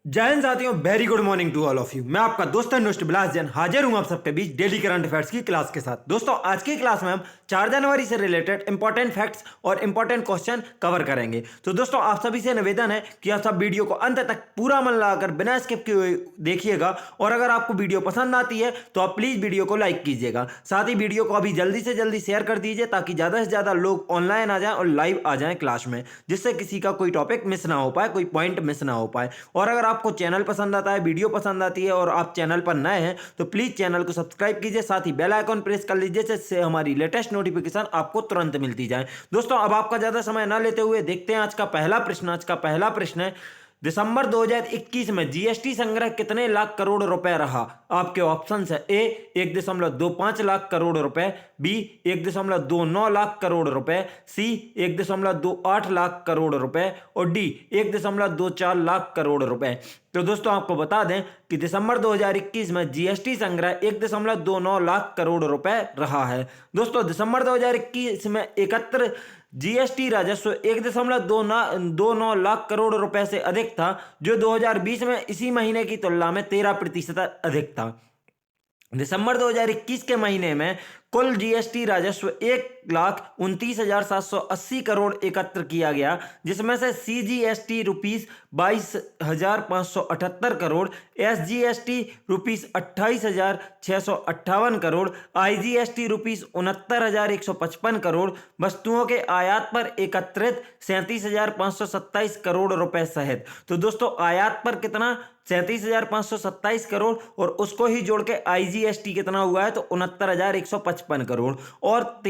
जय हिंद साथियों, very good morning to all of you. मैं आपका दोस्त एंड बिलास जैन हाजिर हूं आप सबके बीच डेली करंट अफेयर्स की क्लास के साथ। दोस्तों, आज की क्लास में हम 4 जनवरी से रिलेटेड इंपॉर्टेंट फैक्ट्स और इंपॉर्टेंट क्वेश्चन कवर करेंगे। तो दोस्तों, आप सभी से निवेदन है कि आप सब वीडियो को अंत तक पूरा मन लगाकर बिना स्किप किए हुए देखिएगा, और अगर आपको वीडियो पसंद आती है तो आप प्लीज वीडियो को लाइक कीजिएगा। साथ ही वीडियो को अभी जल्दी से जल्दी शेयर कर दीजिए ताकि ज्यादा से ज्यादा लोग ऑनलाइन आ जाएं और लाइव आ जाएं क्लास में, जिससे किसी का कोई टॉपिक मिस ना हो पाए, कोई पॉइंट मिस ना हो पाए। और अगर आपको चैनल पसंद आता है, वीडियो पसंद आती है और आप चैनल पर नए हैं तो प्लीज चैनल को सब्सक्राइब कीजिए, साथ ही बेल आइकन प्रेस कर लीजिए जिससे हमारी लेटेस्ट नोटिफिकेशन आपको तुरंत मिलती जाए। दोस्तों, अब आपका ज्यादा समय ना लेते हुए देखते हैं आज का पहला प्रश्न। आज का पहला प्रश्न है, दिसंबर 2021 में जीएसटी संग्रह कितने लाख करोड़ रुपए रहा? आपके ऑप्शन है ए 1.25 लाख करोड़ रुपए, बी 1.29 लाख करोड़ रुपए, सी 1.28 लाख करोड़ रुपए और डी 1.24 लाख करोड़ रुपए। तो दोस्तों, आपको बता दें कि दिसंबर 2021 में जीएसटी संग्रह 1.29 लाख करोड़ रुपए रहा है। दोस्तों, दिसंबर 2021 में एकत्र जीएसटी राजस्व 1.29 लाख करोड़ रुपए से अधिक था, जो 2020 में इसी महीने की तुलना में 13% अधिक था। दिसंबर 2021 के महीने में कुल जीएसटी राजस्व 1,29,780 करोड़ एकत्र किया गया, जिसमें से CGST rupees 22,578 crore, SGST rupees 28,658 crore, IGST rupees 69,155 crore, वस्तुओं के आयात पर एकत्रित 37,527 करोड़ रुपए सहित। तो दोस्तों, आयात पर कितना? 37,527 करोड़, और उसको ही जोड़ के आईजीएसटी कितना हुआ है तो 69,155 करोड़, और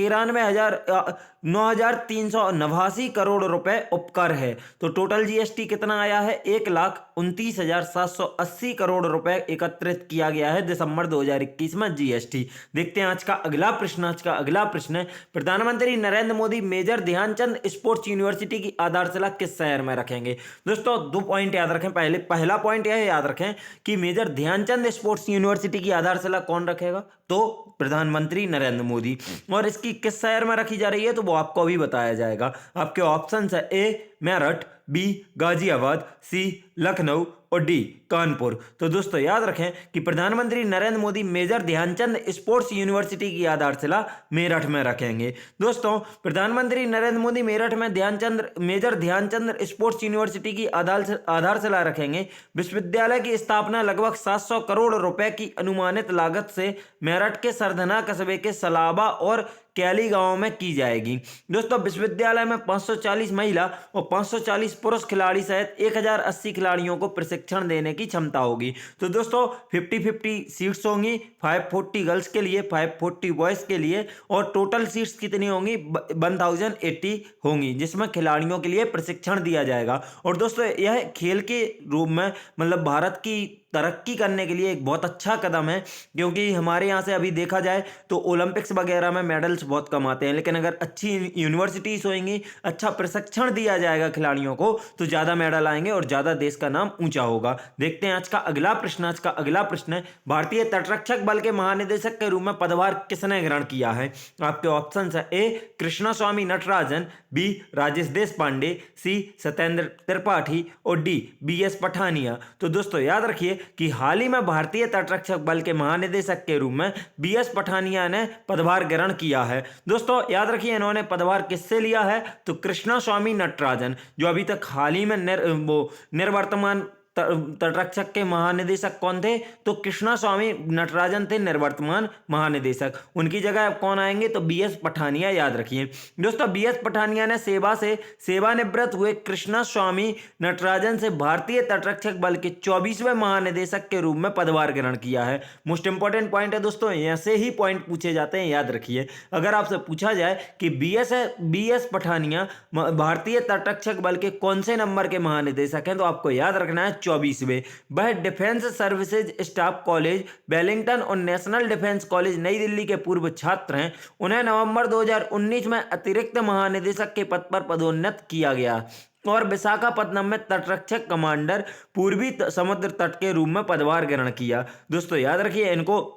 9,389 करोड़ रुपए उपकर है। तो टोटल जीएसटी कितना आया है? 1,29,780 करोड़ रुपए एकत्रित किया गया है दिसंबर 2021 में जीएसटी। देखते हैं आज का अगला प्रश्न। आज का अगला प्रश्न है, प्रधानमंत्री Narendra Modi major Dhyanchand sports university की आधारशिला किस शहर में रखेंगे? दोस्तों, 2 पॉइंट याद रखें। पहला पॉइंट यह याद रखें कि मेजर ध्यानचंद स्पोर्ट्स यूनिवर्सिटी की आधारशिला कौन रखेगा? तो प्रधानमंत्री नरेंद्र मोदी। और इसकी किस शहर में रखी जा रही है तो वो आपको अभी बताया जाएगा। आपके ऑप्शन है ए मेरठ, बी गाजियाबाद, सी लखनऊ और डी कानपुर। तो दोस्तों, याद रखें कि प्रधानमंत्री Narendra Modi major Dhyanchand sports university की आधारशिला मेरठ में रखेंगे। दोस्तों, प्रधानमंत्री नरेंद्र मोदी मेरठ में मेजर ध्यानचंद स्पोर्ट्स यूनिवर्सिटी की आधारशिला रखेंगे। विश्वविद्यालय की स्थापना लगभग 700 करोड़ रुपए की अनुमानित लागत से मेरठ के सरधना कस्बे के सलाबा और कैली गांव में की जाएगी। दोस्तों, विश्वविद्यालय में 540 महिला और 540 पुरुष खिलाड़ी सहित 1080 खिलाड़ियों को प्रशिक्षण देने की क्षमता होगी। तो दोस्तों, 50-50 सीट्स होंगी, 540 गर्ल्स के लिए, 540 बॉयज के लिए, और टोटल सीट्स कितनी होंगी? 1080 होंगी, जिसमें खिलाड़ियों के लिए प्रशिक्षण दिया जाएगा। और दोस्तों, यह खेल के रूप में मतलब भारत की तरक्की करने के लिए एक बहुत अच्छा कदम है, क्योंकि हमारे यहाँ से अभी देखा जाए तो ओलंपिक्स वगैरह में मेडल्स बहुत कम आते हैं, लेकिन अगर अच्छी यूनिवर्सिटीज होंगी, अच्छा प्रशिक्षण दिया जाएगा खिलाड़ियों को, तो ज़्यादा मेडल आएंगे और ज़्यादा देश का नाम ऊंचा होगा। देखते हैं आज का अगला प्रश्न। आज का अगला प्रश्न है, भारतीय तटरक्षक बल के महानिदेशक के रूप में पदभार किसने ग्रहण किया है? आपके ऑप्शन है ए कृष्णा स्वामी नटराजन, बी राजेश देश पांडे, सी सत्येंद्र त्रिपाठी और डी बीएस पठानिया। तो दोस्तों, याद रखिए कि हाल ही में भारतीय तटरक्षक बल के महानिदेशक के रूप में बीएस पठानिया ने पदभार ग्रहण किया है। दोस्तों, याद रखिए इन्होंने पदभार किससे लिया है तो कृष्णा स्वामी नटराजन, जो अभी तक हाल ही में निर्वर्तमान तटरक्षक के महानिदेशक कौन थे तो कृष्णा स्वामी नटराजन थे निर्वर्तमान महानिदेशक। उनकी जगह अब कौन आएंगे तो बीएस पठानिया। याद रखिए दोस्तों, बीएस पठानिया ने सेवानिवृत्त हुए कृष्णा स्वामी नटराजन से भारतीय तटरक्षक बल के 24वें महानिदेशक के रूप में पदभार ग्रहण किया है। मोस्ट इंपॉर्टेंट पॉइंट है दोस्तों, ऐसे ही पॉइंट पूछे जाते हैं, याद रखिए। अगर आपसे पूछा जाए कि बीएस पठानिया भारतीय तटरक्षक बल के कौन से नंबर के महानिदेशक हैं तो आपको याद रखना है 24वें। वह defence services staff college Wellington और नेशनल डिफेंस कॉलेज नई दिल्ली के पूर्व छात्र हैं। उन्हें नवंबर 2019 में अतिरिक्त महानिदेशक के पद पर पदोन्नत किया गया और विशाखापट्टनम में तटरक्षक कमांडर पूर्वी समुद्र तट के रूप में पदभार ग्रहण किया। दोस्तों, याद रखिए इनको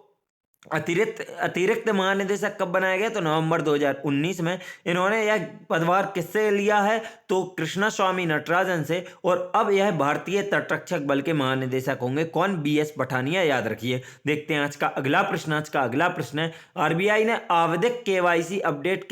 अतिरिक्त महानिदेशक कब बनाया गया? तो नवंबर 2019 में। इन्होंने यह पदभार किससे लिया है? तो कृष्णा स्वामी नटराजन से। और अब यह भारतीय तटरक्षक बल के महानिदेशक होंगे। कौन? BS पठानिया, याद रखिए। देखते हैं आज का अगला प्रश्न। आज का अगला प्रश्न है, आरबीआई ने आवधिक KYC अपडेट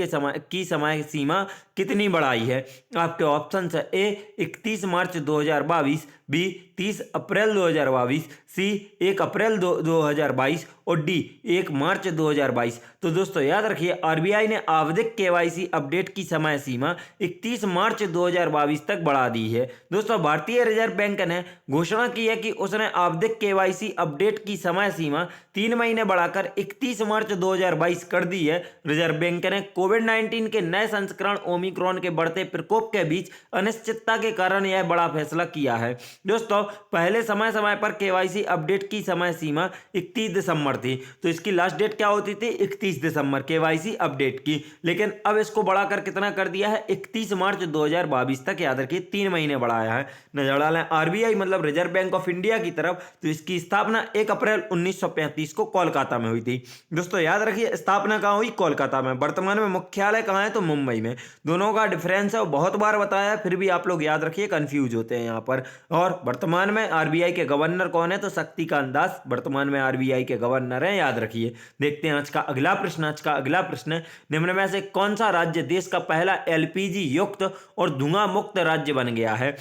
की समय सीमा कितनी बढ़ाई है? आपके ऑप्शन है: ए 31 मार्च 2022, बी 30 अप्रैल 2022, सी 1 अप्रैल 2022 और डी 1 मार्च 2022। तो दोस्तों याद रखिए, आरबीआई ने आवधिक KYC अपडेट की समय सीमा 31 मार्च 2022 तक बढ़ा दी है। दोस्तों भारतीय रिजर्व बैंक ने घोषणा की है कि उसने आवधिक KYC अपडेट की समय सीमा 3 महीने बढ़ाकर 31 मार्च 2022 कर दी है। रिजर्व बैंक ने कोविड-19 के नए संस्करण ओमिक्रॉन के बढ़ते प्रकोप के बीच अनिश्चितता के कारण यह बड़ा फैसला किया है। दोस्तों पहले समय समय पर KYC अपडेट की समय सीमा 31 दिसंबर थी, तो इसकी लास्ट डेट क्या होती थी? 31 दिसंबर KYC अपडेट की। लेकिन अब इसको बढ़ाकर कितना कर दिया है? 31 मार्च 2022 तक, याद रखिए 3 महीने बढ़ाया है। नजर डालें आरबीआई मतलब रिजर्व बैंक ऑफ इंडिया की तरफ, तो इसकी स्थापना 1 अप्रैल 1935 को कोलकाता में हुई थी। दोस्तों याद रखिए, स्थापना कहाँ हुई? कोलकाता में। वर्तमान में मुख्यालय कहाँ है? तो मुंबई में। दोनों का डिफरेंस है, बहुत बार बताया, फिर भी आप लोग याद रखिए, कंफ्यूज होते हैं यहाँ पर। और वर्तमान में आरबीआई के गवर्नर कौन है? तो शक्तिकांत दास वर्तमान में आरबीआई के गवर्नर हैं, याद रखिए। देखते हैं आज का अगला प्रश्न। आज का अगला प्रश्न, निम्न में से कौन सा राज्य देश का पहला LPG युक्त और धुआं मुक्त राज्य बन गया है?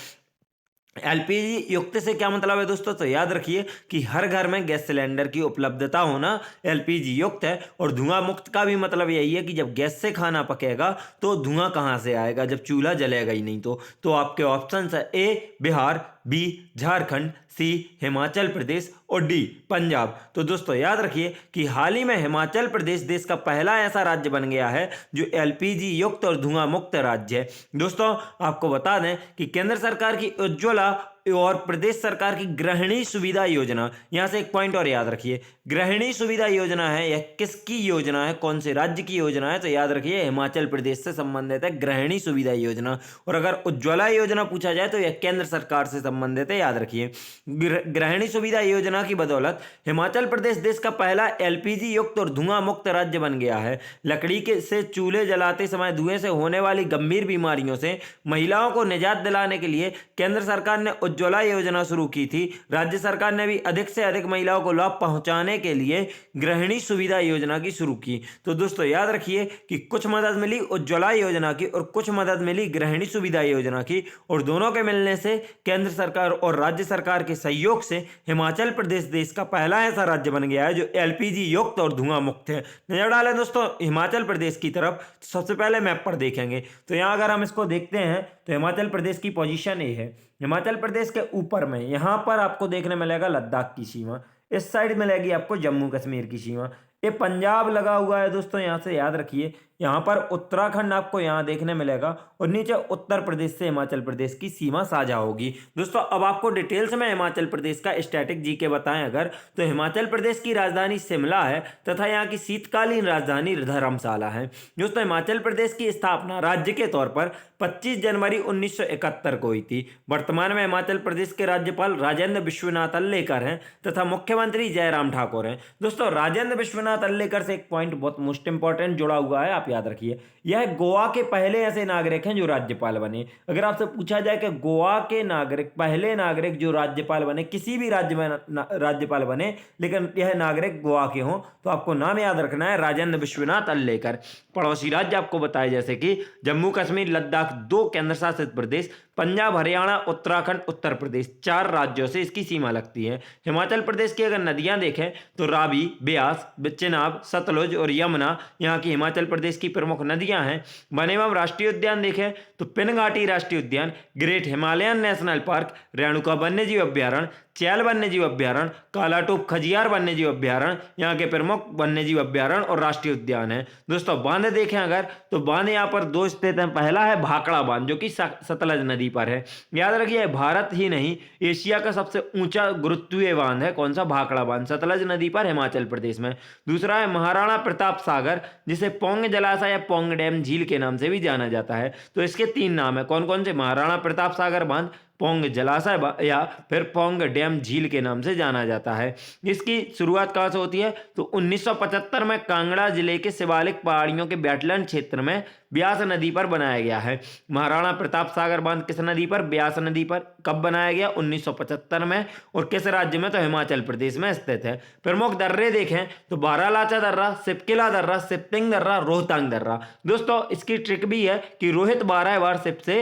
एलपीजी युक्त से क्या मतलब है दोस्तों? तो याद रखिए कि हर घर में गैस सिलेंडर की उपलब्धता होना एलपीजी युक्त है। और धुआं मुक्त का भी मतलब यही है कि जब गैस से खाना पकेगा तो धुआं कहाँ से आएगा, जब चूल्हा जलेगा ही नहीं। तो आपके ऑप्शन है: ए बिहार, बी झारखंड, सी हिमाचल प्रदेश और डी पंजाब। तो दोस्तों याद रखिए कि हाल ही में हिमाचल प्रदेश देश का पहला ऐसा राज्य बन गया है जो एलपीजी युक्त और धुआं मुक्त राज्य है। दोस्तों आपको बता दें कि केंद्र सरकार की उज्ज्वला और प्रदेश सरकार की गृहिणी सुविधा योजना, यहां से एक पॉइंट और याद रखिए, गृहिणी सुविधा योजना है, यह किसकी योजना है, कौन से राज्य की योजना है? तो याद रखिए हिमाचल प्रदेश से संबंधित है गृहिणी सुविधा योजना। और अगर उज्ज्वला योजना पूछा जाए तो यह केंद्र सरकार से संबंधित है, याद रखिए। गृहिणी सुविधा योजना की बदौलत हिमाचल प्रदेश देश का पहला एलपीजी युक्त और धुआं मुक्त राज्य बन गया है। लकड़ी के से चूल्हे जलाते समय धुएं से होने वाली गंभीर बीमारियों से महिलाओं को निजात दिलाने के लिए केंद्र सरकार ने उज्ज्वला योजना शुरू की थी। राज्य सरकार ने भी अधिक से अधिक महिलाओं को लाभ पहुंचाने के लिए गृहिणी सुविधा योजना की शुरू की। तो दोस्तों याद रखिए कि कुछ मदद मिली उज्ज्वला योजना की और कुछ मदद मिली गृहिणी सुविधा योजना की, और दोनों के मिलने से केंद्र सरकार और राज्य सरकार के सहयोग से हिमाचल प्रदेश देश का पहला ऐसा राज्य बन गया है जो एलपीजी युक्त और धुआं मुक्त है। नजर डालें दोस्तों हिमाचल प्रदेश की तरफ, सबसे पहले मैप पर देखेंगे तो यहाँ अगर हम इसको देखते हैं तो हिमाचल प्रदेश की पोजीशन ए है। हिमाचल प्रदेश के ऊपर में यहाँ पर आपको देखने मिलेगा लद्दाख की सीमा, इस साइड मिलेगी आपको जम्मू कश्मीर की सीमा, ये पंजाब लगा हुआ है दोस्तों, यहाँ से याद रखिए। यहाँ पर उत्तराखंड आपको यहाँ देखने मिलेगा और नीचे उत्तर प्रदेश से हिमाचल प्रदेश की सीमा साझा होगी। दोस्तों अब आपको डिटेल्स में हिमाचल प्रदेश का स्टैटिक जीके बताएं अगर, तो हिमाचल प्रदेश की राजधानी शिमला है तथा यहाँ की शीतकालीन राजधानी धर्मशाला है। दोस्तों हिमाचल प्रदेश की स्थापना राज्य के तौर पर 25 जनवरी 1971 को हुई थी। वर्तमान में हिमाचल प्रदेश के राज्यपाल राजेंद्र विश्वनाथ अल्लेकर हैं तथा मुख्यमंत्री जयराम ठाकुर हैं। दोस्तों राजेंद्र विश्वनाथ अल्लेकर से एक पॉइंट बहुत मोस्ट इंपॉर्टेंट जुड़ा हुआ है, आप याद रखिए, यह गोवा के पहले ऐसे नागरिक हैं जो राज्यपाल बने। अगर आपसे पूछा जाए कि गोवा के नागरिक, पहले नागरिक जो राज्यपाल बने, किसी भी राज्य में राज्यपाल बने लेकिन यह नागरिक गोवा के हों, तो आपको नाम याद रखना है राजेंद्र विश्वनाथ अल्लेकर। पड़ोसी राज्य आपको बताए जैसे कि जम्मू कश्मीर लद्दाख 2 केंद्र शासित प्रदेश, पंजाब हरियाणा उत्तराखंड उत्तर प्रदेश 4 राज्यों से इसकी सीमा लगती है। हिमाचल प्रदेश की अगर नदियां देखें तो रावी, ब्यास, चिनाब, सतलुज और यमुना यहाँ की हिमाचल प्रदेश की प्रमुख नदियां हैं। वन एवं राष्ट्रीय उद्यान देखें तो पिनघाटी राष्ट्रीय उद्यान, great Himalayan national park, Renuka वन्यजीव अभ्यारण्य, चैल वन्यजीव अभ्यारण्य, कालाटोप खजियार वन्यजीव अभ्यारण्य यहाँ के प्रमुख वन्यजीव अभ्यारण्य और राष्ट्रीय उद्यान है। दोस्तों बांध देखें अगर तो बांध यहाँ पर 2 स्थित हैं। पहला है भाखड़ा बांध जो कि सतलज नदी पर है। याद रखिए भारत ही नहीं एशिया का सबसे ऊंचा गुरुत्वीय बांध है, कौन सा? भाखड़ा बांध, सतलज नदी पर हिमाचल प्रदेश में। दूसरा है महाराणा प्रताप सागर जिसे पोंग जलाशय या पोंग डैम झील के नाम से भी जाना जाता है। तो इसके 3 नाम है, कौन कौन से? महाराणा प्रताप सागर बांध, पोंग जलाशय या फिर पोंग डैम झील के नाम से जाना जाता है। इसकी शुरुआत कहाँ से होती है? तो 1975 में कांगड़ा जिले के शिवालिक पहाड़ियों के वेटलैंड क्षेत्र में ब्यास नदी पर बनाया गया है। महाराणा प्रताप सागर बांध किस नदी पर? ब्यास नदी पर। कब बनाया गया? 1975 में। और किस राज्य में? तो हिमाचल प्रदेश में स्थित है। प्रमुख दर्रे देखें तो बारालाचा दर्रा, सिपकिला दर्रा, सिप्तिंग दर्रा, रोहतांग दर्रा। दोस्तों इसकी ट्रिक भी है कि रोहित 12 बार सिप से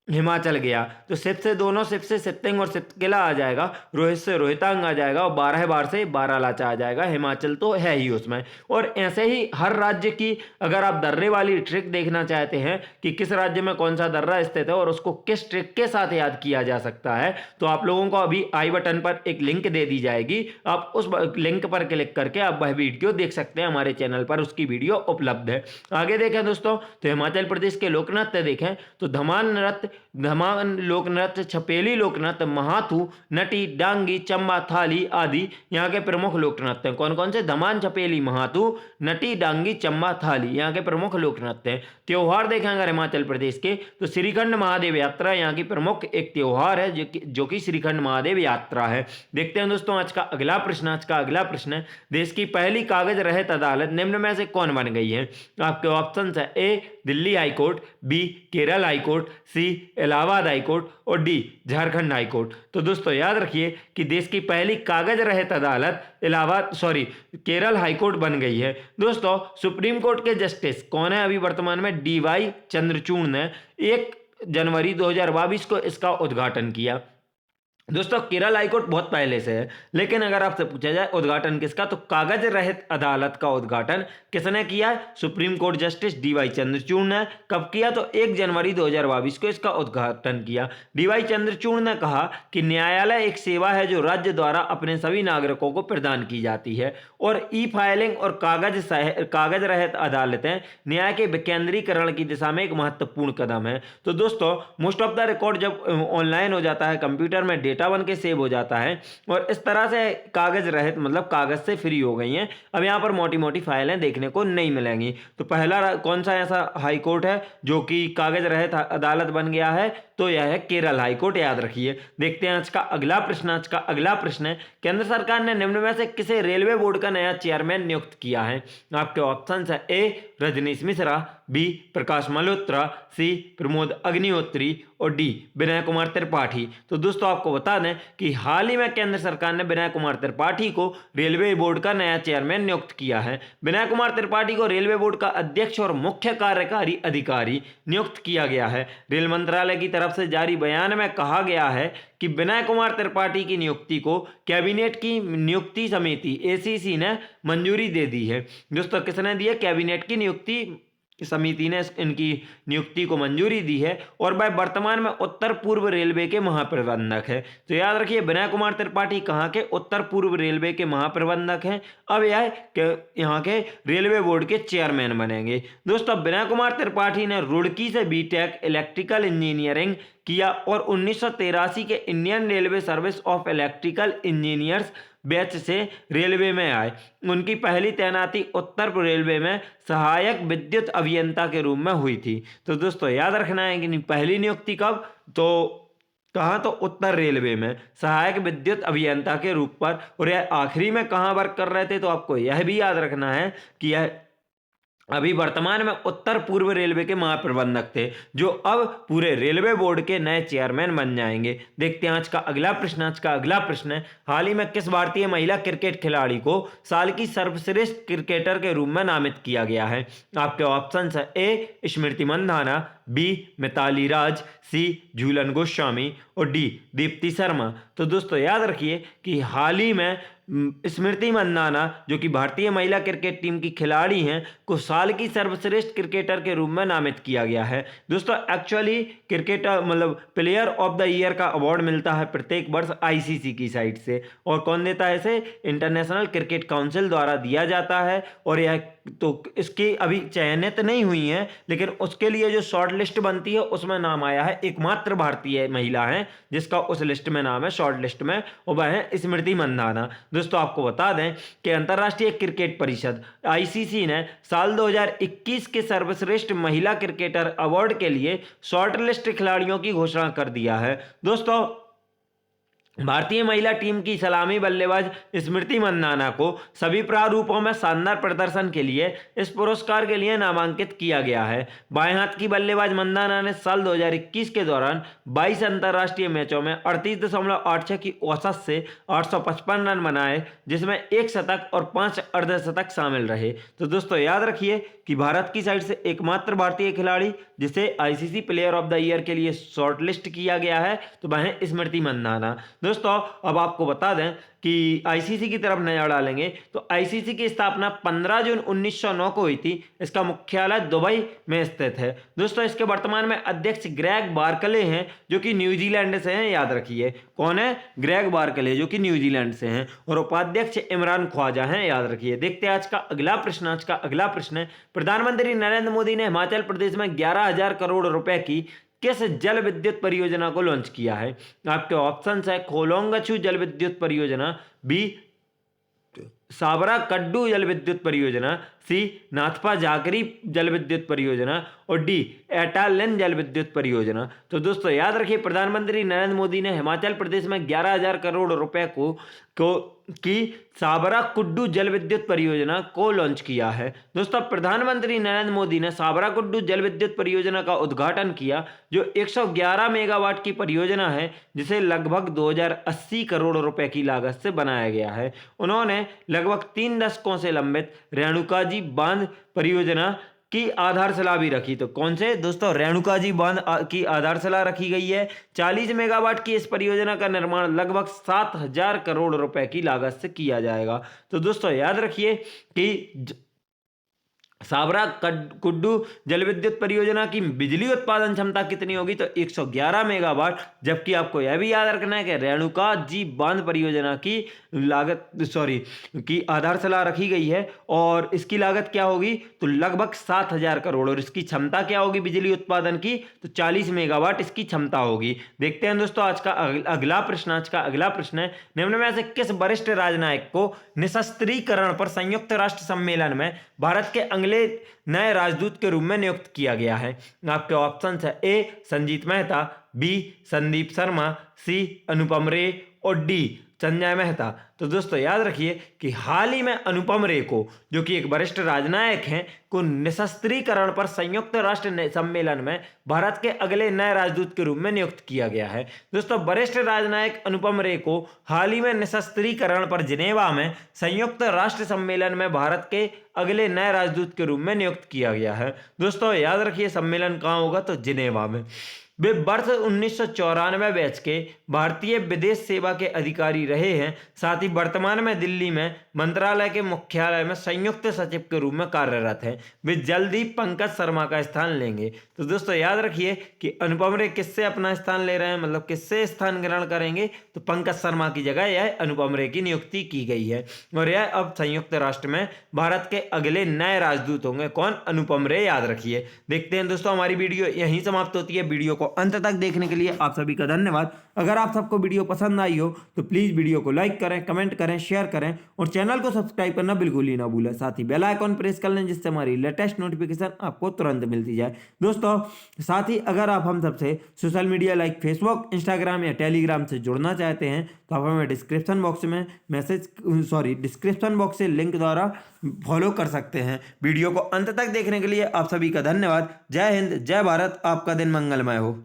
हिमाचल गया, तो सिप से दोनों सिप से सिप्तिंग और सिपकिला आ जाएगा, रोहित से रोहतांग आ जाएगा और 12 बार से बारालाचा आ जाएगा। हिमाचल तो है ही उसमें। और ऐसे ही हर राज्य की अगर आप दर्रे वाली ट्रिक देखना चाहते हैं कि किस राज्य में कौन सा दर्रा स्थित है और उसको किस ट्रिक के साथ याद किया जा सकता है, तो आप लोगों को अभी आई बटन पर एक लिंक दे दी जाएगी। आप उस लिंक पर क्लिक करके आप वह वीडियो देख सकते हैं। हमारे चैनल पर उसकी वीडियो उपलब्ध है। आगे देखें दोस्तों तो हिमाचल प्रदेश के लोक नृत्य देखें तो धमान लोक नृत्य, छपेली लोक नृत्य, महाथू, नटी, डांगी, चंबा, थाली आदि यहाँ के प्रमुख लोक नृत्य हैं। कौन कौन से? धमान, छपेली, महाथू, नटी, डांगी, चंबा, थाली यहाँ के प्रमुख लोक नृत्य हैं। त्योहार देखें अगर हिमाचल प्रदेश के तो श्रीखंड महादेव यात्रा यहाँ की प्रमुख एक त्योहार है जो कि श्रीखंड महादेव यात्रा है। देखते हैं दोस्तों आज का अगला प्रश्न। आज का अगला प्रश्न है देश की पहली कागज रहित अदालत निम्न में से कौन बन गई है? आपके ऑप्शन है A Delhi high court, B Kerala high court, C Allahabad high court और डी झारखंड हाईकोर्ट। तो दोस्तों याद रखिए कि देश की पहली कागज रहित अदालत केरल हाईकोर्ट बन गई है। दोस्तों सुप्रीम कोर्ट के जस्टिस कौन है अभी वर्तमान में? DY चंद्रचूड़ ने 1 जनवरी 2022 को इसका उद्घाटन किया। दोस्तों केरल हाईकोर्ट बहुत पहले से है, लेकिन अगर आपसे पूछा जाए उद्घाटन किसका, तो कागज रहित अदालत का उद्घाटन किसने किया है? Supreme court justice DY Chandrachud ने। कब किया? तो 1 जनवरी 2022 को इसका उद्घाटन किया। DY चंद्रचूड़ ने कहा कि न्यायालय एक सेवा है जो राज्य द्वारा अपने सभी नागरिकों को प्रदान की जाती है और ई फाइलिंग और कागज रहित अदालतें न्याय के विकेंद्रीकरण की दिशा में एक महत्वपूर्ण कदम है। तो दोस्तों मोस्ट ऑफ द रिकॉर्ड जब ऑनलाइन हो जाता है, कंप्यूटर में डेटा बन के सेव हो जाता है और इस तरह से कागज रहित मतलब कागज से फ्री हो गई हैं। अब यहाँ पर मोटी मोटी फाइलें देखने को नहीं मिलेंगी। तो पहला कौन सा ऐसा हाई कोर्ट है जो कि कागज रहित अदालत बन गया है? तो यह है केरल हाईकोर्ट। याद रखिए। देखते हैं आज का अगला प्रश्न। आज का अगला प्रश्न है केंद्र सरकार ने निम्न में से किसे रेलवे बोर्ड का नया चेयरमैन नियुक्त किया है? आपके ऑप्शन है ए रजनीश मिश्रा, बी प्रकाश मल्होत्रा, सी प्रमोद अग्निहोत्री और डी विनय कुमार त्रिपाठी। तो दोस्तों आपको बता दें कि हाल ही में केंद्र सरकार ने विनय कुमार त्रिपाठी को रेलवे बोर्ड का नया चेयरमैन नियुक्त किया है। विनय कुमार त्रिपाठी को रेलवे बोर्ड का अध्यक्ष और मुख्य कार्यकारी अधिकारी नियुक्त किया गया है। रेल मंत्रालय की तरफ से जारी बयान में कहा गया है कि विनय कुमार त्रिपाठी की नियुक्ति को कैबिनेट की नियुक्ति समिति ACC ने मंजूरी दे दी है। दोस्तों किसने दी है? कैबिनेट की नियुक्ति समिति ने इनकी नियुक्ति को मंजूरी दी है और वह वर्तमान में उत्तर पूर्व रेलवे के महाप्रबंधक है। तो याद रखिए विनय कुमार त्रिपाठी कहाँ के? उत्तर पूर्व रेलवे के महाप्रबंधक हैं। अब यह यहाँ के रेलवे बोर्ड के चेयरमैन बनेंगे। दोस्तों विनय कुमार त्रिपाठी ने रुड़की से BTech इलेक्ट्रिकल इंजीनियरिंग किया और 1983 के Indian railway service of electrical engineers batch से रेलवे में आए। उनकी पहली तैनाती उत्तर रेलवे में सहायक विद्युत अभियंता के रूप में हुई थी। तो दोस्तों याद रखना है कि पहली नियुक्ति कब? तो कहाँ? तो उत्तर रेलवे में सहायक विद्युत अभियंता के रूप पर। और यह आखिरी में कहाँ वर्क कर रहे थे? तो आपको यह भी याद रखना है कि यह अभी वर्तमान में उत्तर पूर्व रेलवे के महाप्रबंधक थे जो अब पूरे रेलवे बोर्ड के नए चेयरमैन बन जाएंगे। देखते हैं आज का अगला प्रश्न। आज का अगला प्रश्न है हाल ही में किस भारतीय महिला क्रिकेट खिलाड़ी को साल की सर्वश्रेष्ठ क्रिकेटर के रूप में नामित किया गया है? आपके ऑप्शन है ए स्मृति मंधाना, बी मिताली राज, सी झूलन गोस्वामी और डी दीप्ति शर्मा। तो दोस्तों याद रखिए कि हाल ही में स्मृति मंधाना जो कि भारतीय महिला क्रिकेट टीम की खिलाड़ी हैं को साल की सर्वश्रेष्ठ क्रिकेटर के रूप में नामित किया गया है। दोस्तों एक्चुअली क्रिकेटर मतलब प्लेयर ऑफ द ईयर का अवार्ड मिलता है प्रत्येक वर्ष ICC की साइड से। और कौन देता है इसे? इंटरनेशनल क्रिकेट काउंसिल द्वारा दिया जाता है और यह तो इसकी अभी चयनित नहीं हुई हैं, लेकिन उसके लिए जो शॉर्ट लिस्ट बनती है उसमें नाम आया है। एकमात्र भारतीय महिला है जिसका उस लिस्ट में नाम है, शॉर्ट लिस्ट में, और वह है स्मृति मंदाना। दोस्तों आपको बता दें कि अंतर्राष्ट्रीय क्रिकेट परिषद आईसीसी ने साल 2021 के सर्वश्रेष्ठ महिला क्रिकेटर अवार्ड के लिए शॉर्ट लिस्ट खिलाड़ियों की घोषणा कर दिया है। दोस्तों भारतीय महिला टीम की सलामी बल्लेबाज स्मृति मंदाना को सभी प्रारूपों में शानदार प्रदर्शन के लिए इस पुरस्कार के लिए नामांकित किया गया है। बाएं हाथ की बल्लेबाज मंदाना ने साल 2021 के दौरान 22 अंतर्राष्ट्रीय मैचों में 38.86 की औसत से 855 रन बनाए, जिसमें एक शतक और 5 अर्धशतक शामिल रहे। तो दोस्तों याद रखिए कि भारत की साइड से एकमात्र भारतीय खिलाड़ी जिसे ICC player of the year के लिए शॉर्टलिस्ट किया गया है तो वह है स्मृति मंदाना। दोस्तों अब आपको बता दें कि आईसीसी की तरफ नजर डालेंगे तो आईसीसी की स्थापना 15 जून 1909 को हुई थी। इसका मुख्यालय दुबई में स्थित है। दोस्तों इसके वर्तमान में अध्यक्ष ग्रेग बार्कले हैं जो कि न्यूजीलैंड से हैं। याद रखिए कौन है? ग्रेग बार्कले जो कि न्यूजीलैंड से हैं। और उपाध्यक्ष इमरान ख्वाजा हैं। याद रखिए। देखते हैं आज का अगला प्रश्न। आज का अगला प्रश्न है, प्रधानमंत्री नरेंद्र मोदी ने हिमाचल प्रदेश में 11,000 करोड़ रुपए की किस जल विद्युत परियोजना को लॉन्च किया है? आपके ऑप्शंस है खोलोंगछू जल विद्युत परियोजना, बी साबरा कड्डू जल विद्युत परियोजना, सी नाथपा जागरी जल विद्युत परियोजना और डी एटालिन जल विद्युत परियोजना। तो दोस्तों याद रखिए प्रधानमंत्री नरेंद्र मोदी ने हिमाचल प्रदेश में 11,000 करोड़ रुपए की साबरा कुड्डू जल विद्युत परियोजना को लॉन्च किया है। दोस्तों प्रधानमंत्री नरेंद्र मोदी ने साबरा कुड्डू जल विद्युत परियोजना का उद्घाटन किया जो 111 मेगावाट की परियोजना है जिसे लगभग 2080 करोड़ रुपए की लागत से बनाया गया है। उन्होंने लगभग 3 दशकों से लंबित रेणुका जी बांध परियोजना की आधारशिला भी रखी। तो कौन से दोस्तों? रेणुका जी बांध की आधारशिला रखी गई है। 40 मेगावाट की इस परियोजना का निर्माण लगभग 7,000 करोड़ रुपए की लागत से किया जाएगा। तो दोस्तों याद रखिए कि साबरा कुड्डू जल विद्युत परियोजना की बिजली उत्पादन क्षमता कितनी होगी? तो 111 मेगावाट। जबकि आपको यह भी याद रखना है कि रेणुका जी बांध परियोजना की की आधारशिला रखी गई है और इसकी लागत क्या होगी? तो लगभग 7,000 करोड़। और इसकी क्षमता क्या होगी बिजली उत्पादन की? तो 40 मेगावाट इसकी क्षमता होगी। देखते हैं दोस्तों आज का अगला प्रश्न। आज का अगला प्रश्न है, निम्न में से किस वरिष्ठ राजनयिक को निशस्त्रीकरण पर संयुक्त राष्ट्र सम्मेलन में भारत के अगले नए राजदूत के रूप में नियुक्त किया गया है? आपके ऑप्शंस है ए संजीत मेहता, बी संदीप शर्मा, सी अनुपम रे और डी संजय मेहता। तो दोस्तों याद रखिए कि हाल ही में अनुपम रे को, जो कि एक वरिष्ठ राजनयिक हैं, को निशस्त्रीकरण पर संयुक्त राष्ट्र सम्मेलन में भारत के अगले नए राजदूत के रूप में नियुक्त किया गया है। दोस्तों वरिष्ठ राजनयिक अनुपम रे को हाल ही में निशस्त्रीकरण पर जिनेवा में संयुक्त राष्ट्र सम्मेलन में भारत के अगले नए राजदूत के रूप में नियुक्त किया गया है। दोस्तों याद रखिए सम्मेलन कहाँ होगा? तो जिनेवा में। वे वर्ष 1994 बैच के भारतीय विदेश सेवा के अधिकारी रहे हैं। साथ ही वर्तमान में दिल्ली में मंत्रालय के मुख्यालय में संयुक्त सचिव के रूप में कार्यरत हैं। वे जल्द ही पंकज शर्मा का स्थान लेंगे। तो दोस्तों याद रखिए कि अनुपम रे किससे अपना स्थान ले रहे हैं, मतलब किससे स्थान ग्रहण करेंगे? तो पंकज शर्मा की जगह यह अनुपम रे की नियुक्ति की गई है और यह अब संयुक्त राष्ट्र में भारत के अगले नए राजदूत होंगे। कौन? अनुपम रे। याद रखिए। देखते हैं दोस्तों हमारी वीडियो यहीं समाप्त होती है। वीडियो को अंत तक देखने के लिए आप सभी का धन्यवाद। अगर आप सबको वीडियो पसंद आई हो तो प्लीज वीडियो को लाइक करें, कमेंट करें, शेयर करें और चैनल को सब्सक्राइब करना बिल्कुल ही ना भूलें। साथ ही बेल आइकॉन प्रेस कर लें जिससे हमारी लेटेस्ट नोटिफिकेशन आपको तुरंत मिलती जाए। दोस्तों साथ ही अगर आप हम सबसे social media like Facebook, Instagram या टेलीग्राम से जुड़ना चाहते हैं तो आप हमें डिस्क्रिप्शन बॉक्स से लिंक द्वारा फॉलो कर सकते हैं। वीडियो को अंत तक देखने के लिए आप सभी का धन्यवाद। जय हिंद, जय भारत। आपका दिन मंगलमय हो।